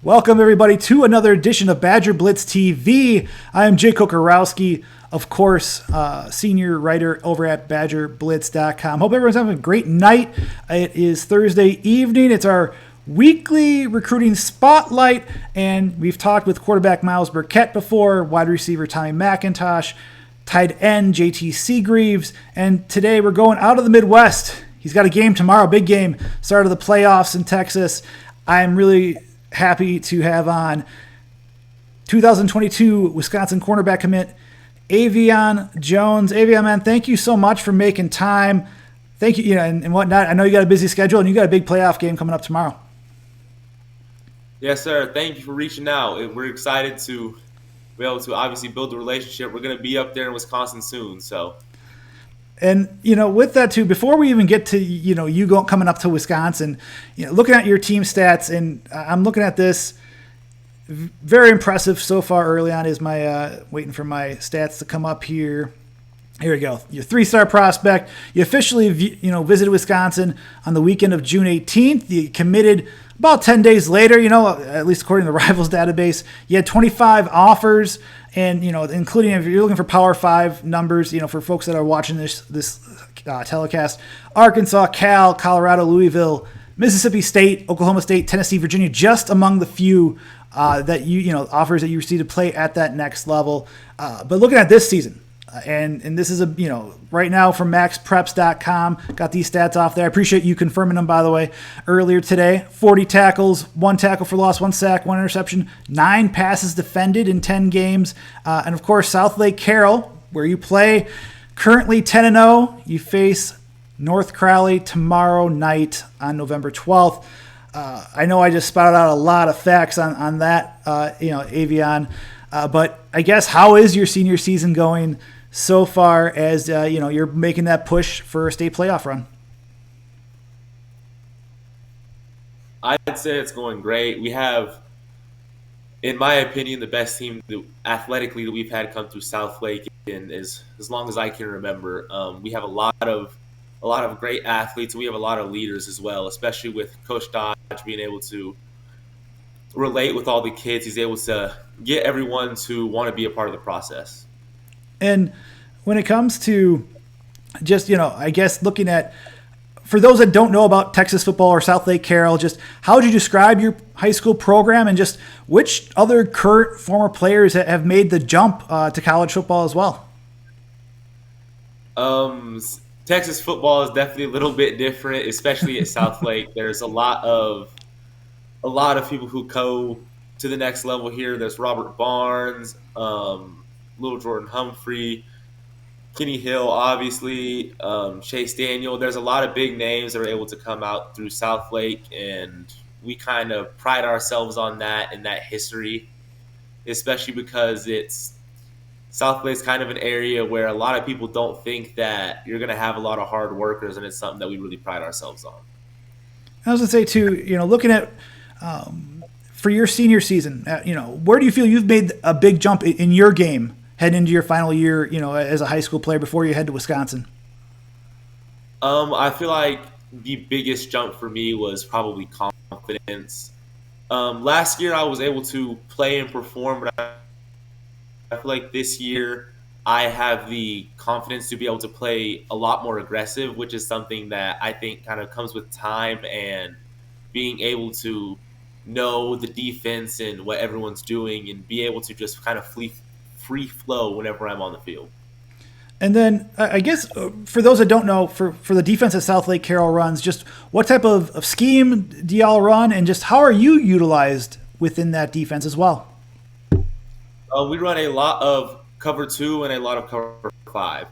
Welcome, everybody, to another edition of BadgerBlitz TV. I am Jay Kokorowski, of course, senior writer over at BadgerBlitz.com. Hope everyone's having a great night. It is Thursday evening. It's our weekly recruiting spotlight, and we've talked with quarterback Miles Burkett before, wide receiver Tommy McIntosh, tight end JT Seagreaves, and today we're going out of the Midwest. He's got a game tomorrow, big game, start of the playoffs in Texas. I'm really happy to have on 2022 Wisconsin cornerback commit Avyonne Jones. Avyonne, man, thank you so much for making time. Thank you, and whatnot. I know you got a busy schedule and you got a big playoff game coming up tomorrow. Yes, sir. Thank you for reaching out. We're excited to be able to obviously build a relationship. We're going to be up there in Wisconsin soon, so. And, with that too, before we even get to, you coming up to Wisconsin, looking at your team stats, and I'm looking at this, very impressive so far early on is my, waiting for my stats to come up here. Here we go. Your 3-star prospect. You officially, visited Wisconsin on the weekend of June 18th. You committed about 10 days later, at least according to the Rivals database. You had 25 offers, and, including if you're looking for Power 5 numbers, for folks that are watching this telecast, Arkansas, Cal, Colorado, Louisville, Mississippi State, Oklahoma State, Tennessee, Virginia, just among the few that offers that you received to play at that next level. But looking at this season, and this is right now from maxpreps.com, got these stats off there. I appreciate you confirming them, by the way, earlier today. 40 tackles, 1 tackle for loss, 1 sack, 1 interception, 9 passes defended in 10 games. And of course, Southlake, Carroll, where you play, currently 10-0. You face North Crowley tomorrow night on November 12th. I know I just spouted out a lot of facts on that, Avyonne. But I guess, how is your senior season going so far as, you're making that push for a state playoff run? I'd say it's going great. We have, in my opinion, the best team athletically that we've had come through Southlake in as long as I can remember. We have a lot of great athletes. We have a lot of leaders as well, especially with Coach Dodge being able to relate with all the kids. He's able to get everyone to want to be a part of the process. And when it comes to just, I guess looking at, for those that don't know about Texas football or Southlake Carroll, just how would you describe your high school program, and just which other current former players have made the jump to college football as well? Texas football is definitely a little bit different, especially at Southlake. There's a lot of people who go to the next level here. There's Robert Barnes, Little Jordan Humphrey, Kenny Hill, obviously, Chase Daniel. There's a lot of big names that are able to come out through Southlake, and we kind of pride ourselves on that and that history, especially because Southlake's kind of an area where a lot of people don't think that you're going to have a lot of hard workers, and it's something that we really pride ourselves on. I was going to say, too, looking at for your senior season, where do you feel you've made a big jump in your game heading into your final year, as a high school player before you head to Wisconsin? I feel like the biggest jump for me was probably confidence. Last year I was able to play and perform, but I feel like this year I have the confidence to be able to play a lot more aggressive, which is something that I think kind of comes with time and being able to know the defense and what everyone's doing and be able to just kind of free flow whenever I'm on the field. And then I guess for those that don't know, for the defense that Southlake Carroll runs, just what type of scheme do y'all run, and just how are you utilized within that defense as well? We run a lot of cover 2 and a lot of cover 5.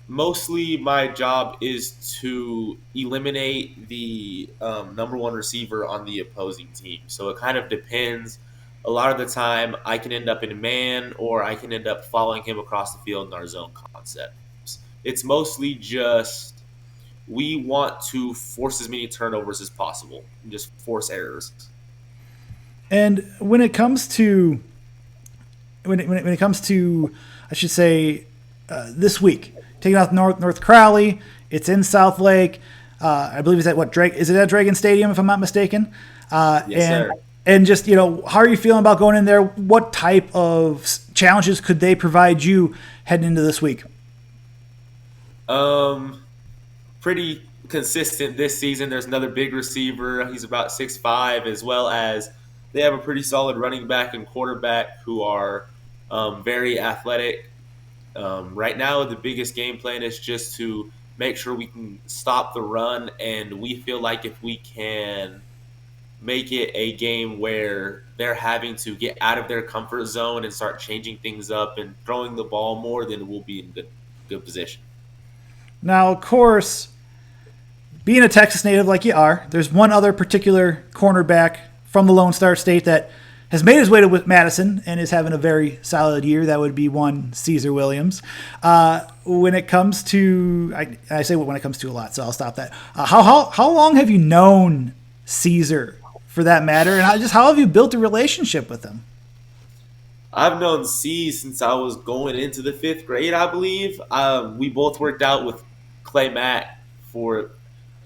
Mostly my job is to eliminate the number 1 receiver on the opposing team. So it kind of depends. A lot of the time I can end up in man, or I can end up following him across the field in our zone concepts. It's mostly just we want to force as many turnovers as possible and just force errors. And when it comes to I should say this week, taking out North Crowley, it's in Southlake. I believe it's at Is it at Dragon Stadium, if I'm not mistaken? Yes, sir. And just, how are you feeling about going in there? What type of challenges could they provide you heading into this week? Um, Pretty consistent this season. There's another big receiver. He's about 6'5", as well as they have a pretty solid running back and quarterback who are very athletic. Right now, the biggest game plan is just to make sure we can stop the run, and we feel like if we can make it a game where they're having to get out of their comfort zone and start changing things up and throwing the ball more, then we'll be in good position. Now, of course, being a Texas native like you are, there's one other particular cornerback from the Lone Star State that has made his way to Madison and is having a very solid year. That would be one Caesar Williams. When it comes to, I say when it comes to a lot, so I'll stop that. How long have you known Caesar, for that matter, and how have you built a relationship with him? I've known C since I was going into the 5th grade, I believe. We both worked out with Clay Mack for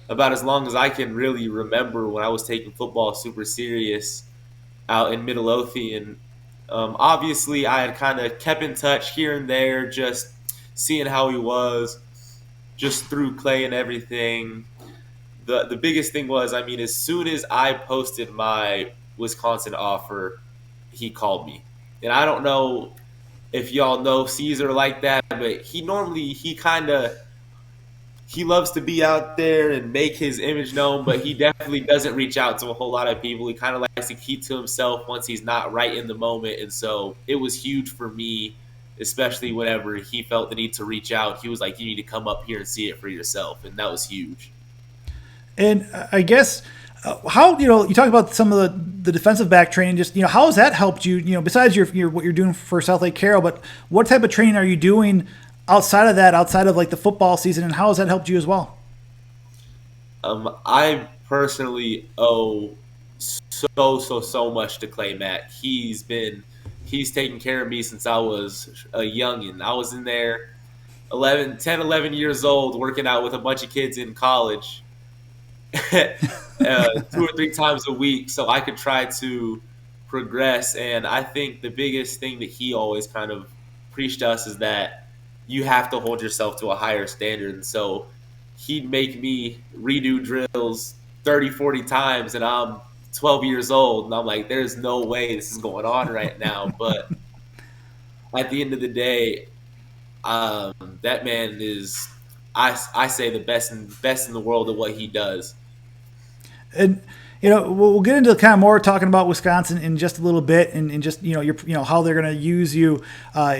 about as long as I can really remember when I was taking football super serious out in Midlothian. Obviously, I had kind of kept in touch here and there, just seeing how he was, just through Clay and everything. The biggest thing was, I mean, as soon as I posted my Wisconsin offer, he called me. And I don't know if y'all know Caesar like that, but he loves to be out there and make his image known, but he definitely doesn't reach out to a whole lot of people. He kind of likes to keep to himself once he's not right in the moment. And so it was huge for me, especially whenever he felt the need to reach out. He was like, you need to come up here and see it for yourself. And that was huge. And I guess how, you talk about some of the defensive back training. Just, how has that helped you? Besides your what you're doing for Southlake Carroll, but what type of training are you doing outside of that, outside of like the football season, and how has that helped you as well? I personally owe so much to Clay Mack. He's taken care of me since I was a youngin. I was in there 11 years old working out with a bunch of kids in college 2 or 3 times a week so I could try to progress. And I think the biggest thing that he always kind of preached to us is that you have to hold yourself to a higher standard. And so he'd make me redo drills 30, 40 times, and I'm 12 years old. And I'm like, there's no way this is going on right now. But at the end of the day, that man is, I say, the best in the world at what he does. And we'll get into kind of more talking about Wisconsin in just a little bit, and just how they're going to use you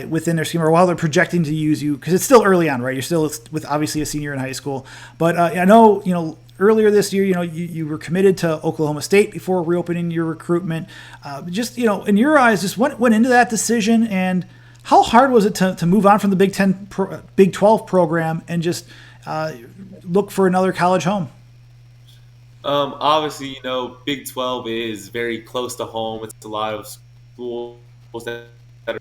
within their scheme, or how they're projecting to use you, because it's still early on, right? You're still with obviously a senior in high school, but I know earlier this year you were committed to Oklahoma State before reopening your recruitment. Just in your eyes, just what went into that decision, and how hard was it to move on from the Big 12 program and just look for another college home? Obviously, Big 12 is very close to home. It's a lot of schools that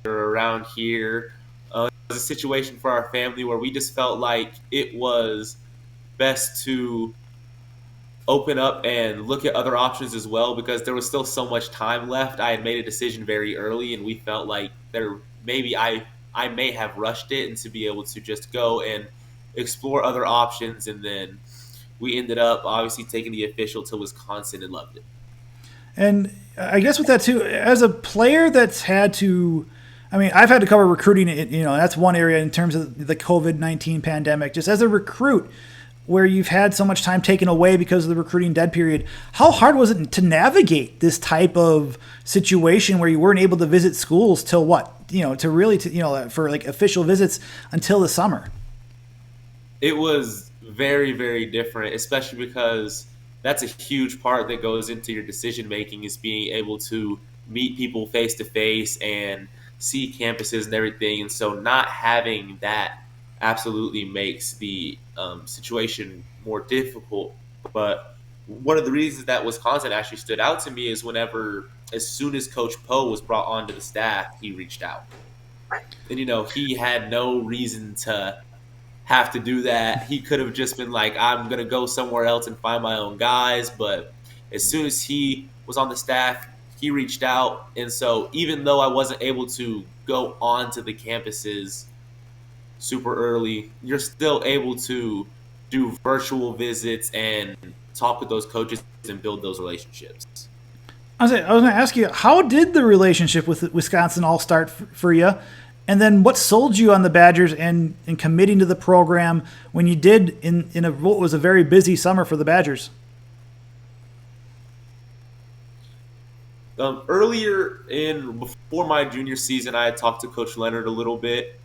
are around here. It was a situation for our family where we just felt like it was best to open up and look at other options as well, because there was still so much time left. I had made a decision very early, and we felt like I may have rushed it, and to be able to just go and explore other options. And then we ended up obviously taking the official to Wisconsin and loved it. And I guess with that too, as a player that's had to, I've had to cover recruiting, that's one area in terms of the COVID-19 pandemic. Just as a recruit, where you've had so much time taken away because of the recruiting dead period, how hard was it to navigate this type of situation where you weren't able to visit schools till for like official visits until the summer? It was very, very different, especially because that's a huge part that goes into your decision making, is being able to meet people face to face and see campuses and everything. And so not having that absolutely makes the situation more difficult. But one of the reasons that Wisconsin actually stood out to me is as soon as Coach Poe was brought onto the staff, he reached out. And, he had no reason to have to do that. He could have just been like, I'm going to go somewhere else and find my own guys. But as soon as he was on the staff, he reached out. And so even though I wasn't able to go on to the campuses super early, you're still able to do virtual visits and talk with those coaches and build those relationships. I was going to ask you, how did the relationship with Wisconsin all start for you? And then what sold you on the Badgers and committing to the program when you did in what was a very busy summer for the Badgers? Before my junior season, I had talked to Coach Leonard a little bit,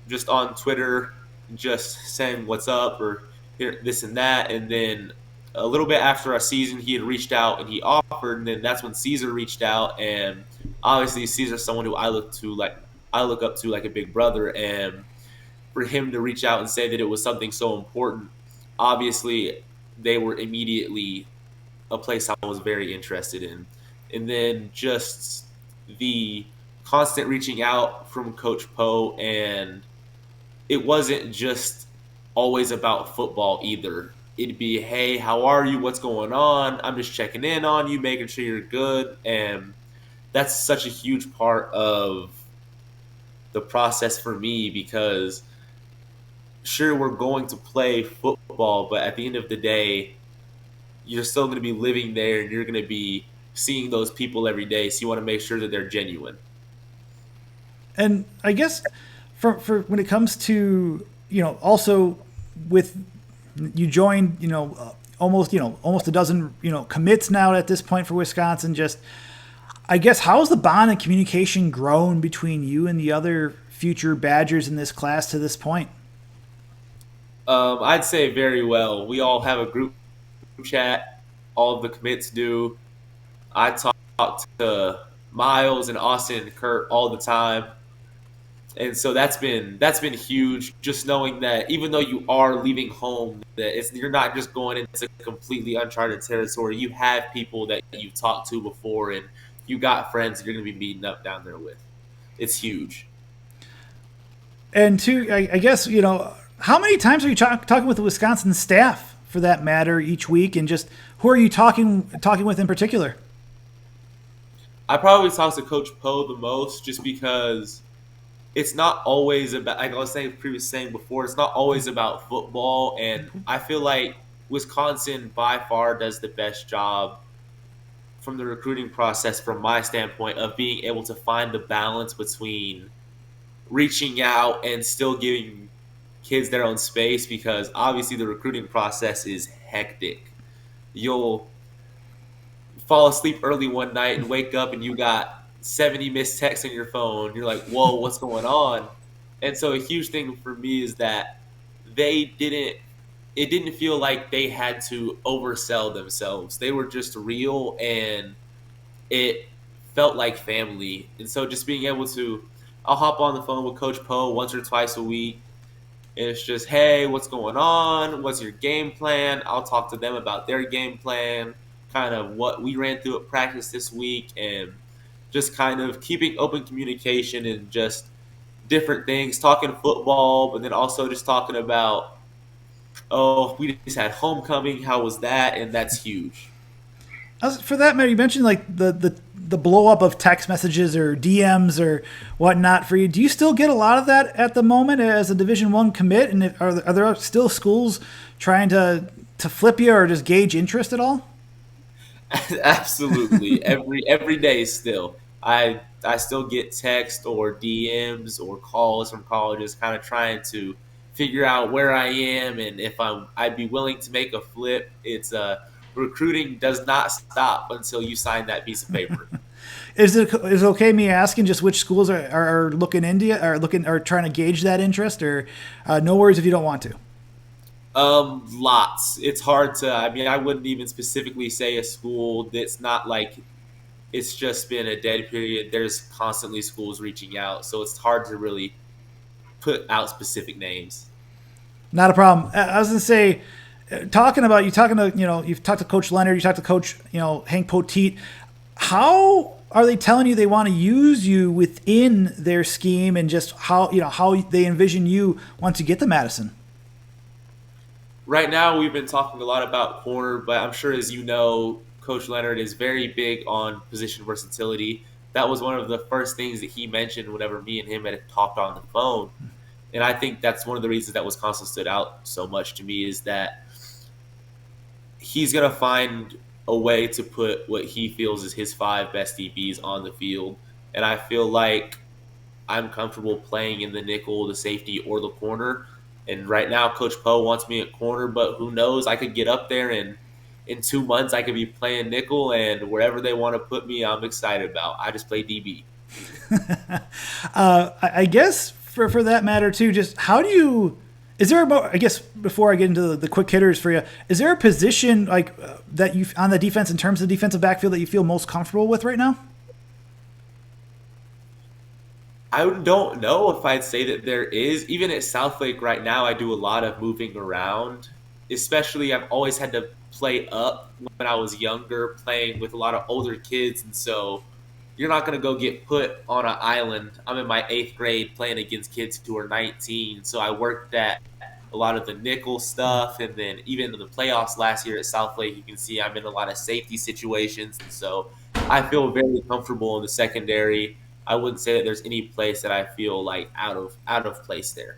just on Twitter, just saying what's up or here, this and that. And then a little bit after our season, he had reached out and he offered. And then that's when Caesar reached out. And obviously, Caesar's someone who I look up to like a big brother. And for him to reach out and say that it was something so important, obviously, they were immediately a place I was very interested in. And then just the constant reaching out from Coach Poe, and it wasn't just always about football either. It'd be, hey, how are you? What's going on? I'm just checking in on you, making sure you're good. And that's such a huge part of the process for me because sure, we're going to play football, but at the end of the day, you're still going to be living there and you're going to be seeing those people every day. So you want to make sure that they're genuine. And I guess for when it comes to, also with you joined, almost a dozen, commits now at this point for Wisconsin. Just, I guess, how's the bond and communication grown between you and the other future Badgers in this class to this point? I'd say very well. We all have a group chat. All of the commits do. I talk to Miles and Austin and Kurt all the time. And so that's been huge. Just knowing that even though you are leaving home, that you're not just going into completely uncharted territory. You have people that you've talked to before, and you got friends that you're going to be meeting up down there with. It's huge. And two, I guess how many times are you talking with the Wisconsin staff, for that matter, each week, and just who are you talking with in particular? I probably talk to Coach Poe the most, just because it's not always about, like I was saying before, it's not always about football. And I feel like Wisconsin by far does the best job from the recruiting process, from my standpoint, of being able to find the balance between reaching out and still giving kids their own space, because obviously the recruiting process is hectic. You'll fall asleep early one night and wake up and you got 70 missed texts on your phone. You're like, whoa, what's going on? And so a huge thing for me is that it didn't feel like they had to oversell themselves. They were just real, and it felt like family. And so just being able to, I'll hop on the phone with Coach Poe once or twice a week. And it's just, hey, what's going on? What's your game plan? I'll talk to them about their game plan, kind of what we ran through at practice this week, and just kind of keeping open communication and just different things, talking football, but then also just talking about, oh, we just had homecoming. How was that? And that's huge. For that matter, you mentioned like the blow up of text messages or DMs or whatnot for you. Do you still get a lot of that at the moment as a Division I commit? And are there still schools trying to flip you or just gauge interest at all? Absolutely. Every day still. I still get text or DMs or calls from colleges kind of trying to figure out where I am and if I'd be willing to make a flip. It's recruiting does not stop until you sign that piece of paper. Is it okay me asking just which schools are looking into you, or trying to gauge that interest, or no worries if you don't want to? Lots. It's hard to, I wouldn't even specifically say a school. That's not like it's just been a dead period. There's constantly schools reaching out. So it's hard to really put out specific names. Not a problem. I was going to say, you've talked to Coach Leonard, you talked to Coach, Hank Poteet. How are they telling you they want to use you within their scheme, and just how they envision you once you get to Madison? Right now, we've been talking a lot about corner, but I'm sure, as you know, Coach Leonard is very big on position versatility. That was one of the first things that he mentioned whenever me and him had talked on the phone. And I think that's one of the reasons that Wisconsin stood out so much to me is that he's going to find a way to put what he feels is his five best DBs on the field. And I feel like I'm comfortable playing in the nickel, the safety, or the corner. And right now, Coach Poe wants me at corner, but who knows? I could get up there, and in 2 months, I could be playing nickel, and wherever they want to put me, I'm excited about. I just play DB. I guess for that matter too, just how do you? Is there I guess before I get into the quick hitters for you, is there a position like that you on the defense in terms of the defensive backfield that you feel most comfortable with right now? I don't know if I'd say that there is. Even at Southlake right now, I do a lot of moving around. Especially, I've always had to play up when I was younger, playing with a lot of older kids. And so you're not going to go get put on an island. I'm in my 8th grade playing against kids who are 19. So I worked at a lot of the nickel stuff. And then even in the playoffs last year at Southlake, you can see I'm in a lot of safety situations. And so I feel very comfortable in the secondary. I wouldn't say that there's any place that I feel like out of place there.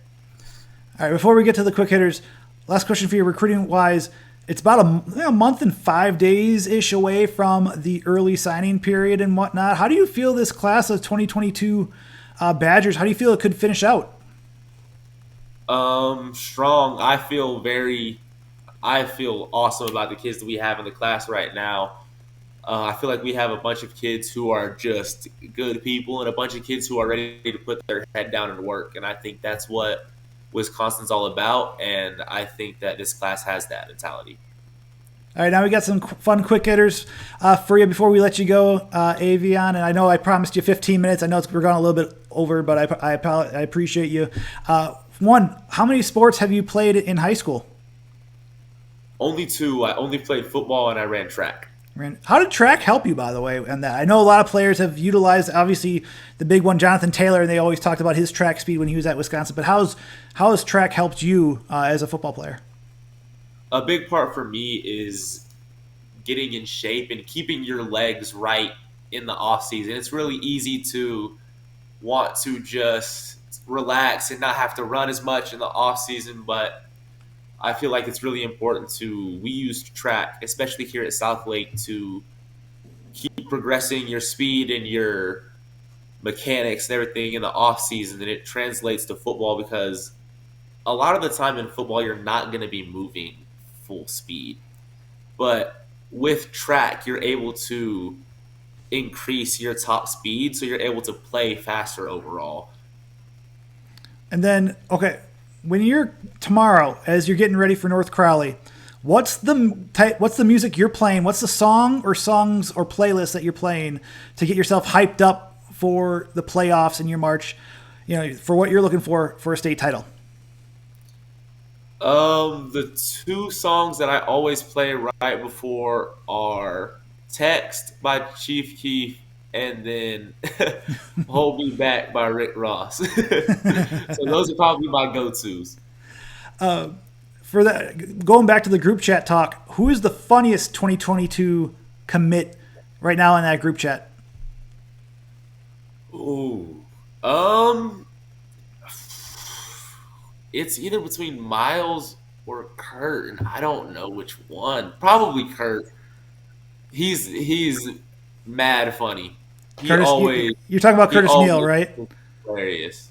All right, before we get to the quick hitters, last question for you, recruiting wise. It's about a month and 5 days ish away from the early signing period and whatnot. How do you feel this class of 2022 Badgers? How do you feel it could finish out? Strong. I feel awesome about the kids that we have in the class right now. I feel like we have a bunch of kids who are just good people and a bunch of kids who are ready to put their head down and work. And I think that's what Wisconsin's all about. And I think that this class has that mentality. All right, now we got some fun quick hitters for you before we let you go, Avyonne. And I know I promised you 15 minutes. I know we're going a little bit over, but I appreciate you. One, how many sports have you played in high school? Only 2. I only played football and I ran track. How did track help you, by the way, on that? I know a lot of players have utilized, obviously, the big one, Jonathan Taylor, and they always talked about his track speed when he was at Wisconsin. But how has track helped you as a football player? A big part for me is getting in shape and keeping your legs right in the off season. It's really easy to want to just relax and not have to run as much in the off season, but I feel like it's really important we use track, especially here at Southlake, to keep progressing your speed and your mechanics and everything in the off season. And it translates to football because a lot of the time in football, you're not going to be moving full speed. But with track, you're able to increase your top speed, so you're able to play faster overall. And then, okay, when you're tomorrow, as you're getting ready for North Crowley, what's the music you're playing? What's the songs or playlist that you're playing to get yourself hyped up for the playoffs in your March? For what you're looking for a state title. The 2 songs that I always play right before are "Text" by Chief Keef and then "Hold Me Back" by Rick Ross. So those are probably my go-tos. For that, going back to the group chat talk, who is the funniest 2022 commit right now in that group chat? Ooh. It's either between Miles or Kurt, and I don't know which one. Probably Kurt. He's mad funny. You're talking about Curtis Neal, right? Hilarious.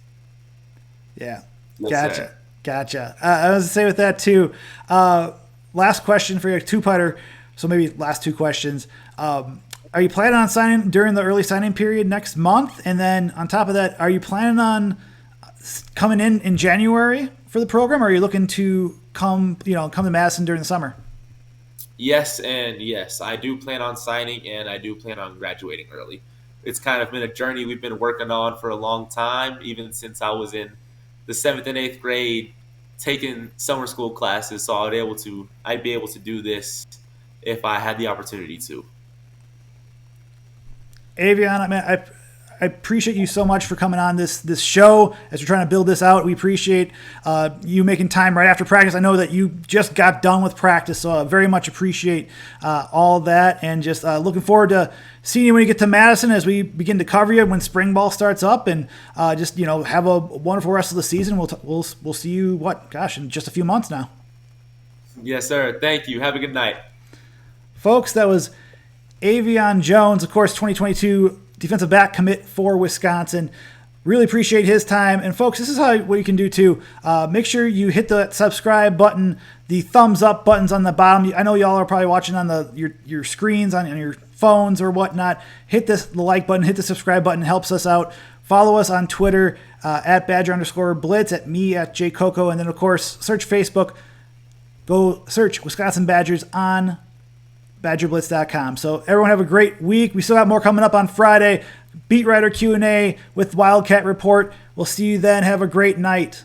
Yeah. Yes, Gotcha. I was to say with that too. Last question for your 2-putter. So maybe last 2 questions. Are you planning on signing during the early signing period next month? And then on top of that, are you planning on coming in January for the program, or are you looking to come to Madison during the summer? Yes and yes. I do plan on signing, and I do plan on graduating early. It's kind of been a journey we've been working on for a long time, even since I was in the 7th and 8th grade taking summer school classes. So I'd be able to do this if I had the opportunity to. Avyonne, I I appreciate you so much for coming on this show as we're trying to build this out. We appreciate you making time right after practice. I know that you just got done with practice, so I very much appreciate all that, and just looking forward to seeing you when you get to Madison as we begin to cover you when spring ball starts up, and just have a wonderful rest of the season. We'll see you in just a few months now. Yes, sir. Thank you. Have a good night. Folks, that was Avyonne Jones, of course, 2022 defensive back commit for Wisconsin. Really appreciate his time. And folks, this is what you can do too. Make sure you hit the subscribe button, the thumbs up buttons on the bottom. I know y'all are probably watching on your screens, on your phones or whatnot. Hit the like button, hit the subscribe button, helps us out. Follow us on Twitter at Badger_Blitz, at me at JCoco, and then of course search Facebook. Go search Wisconsin Badgers on BadgerBlitz.com. So everyone have a great week. We still got more coming up on Friday. Beat Writer Q&A with Wildcat Report. We'll see you then. Have a great night.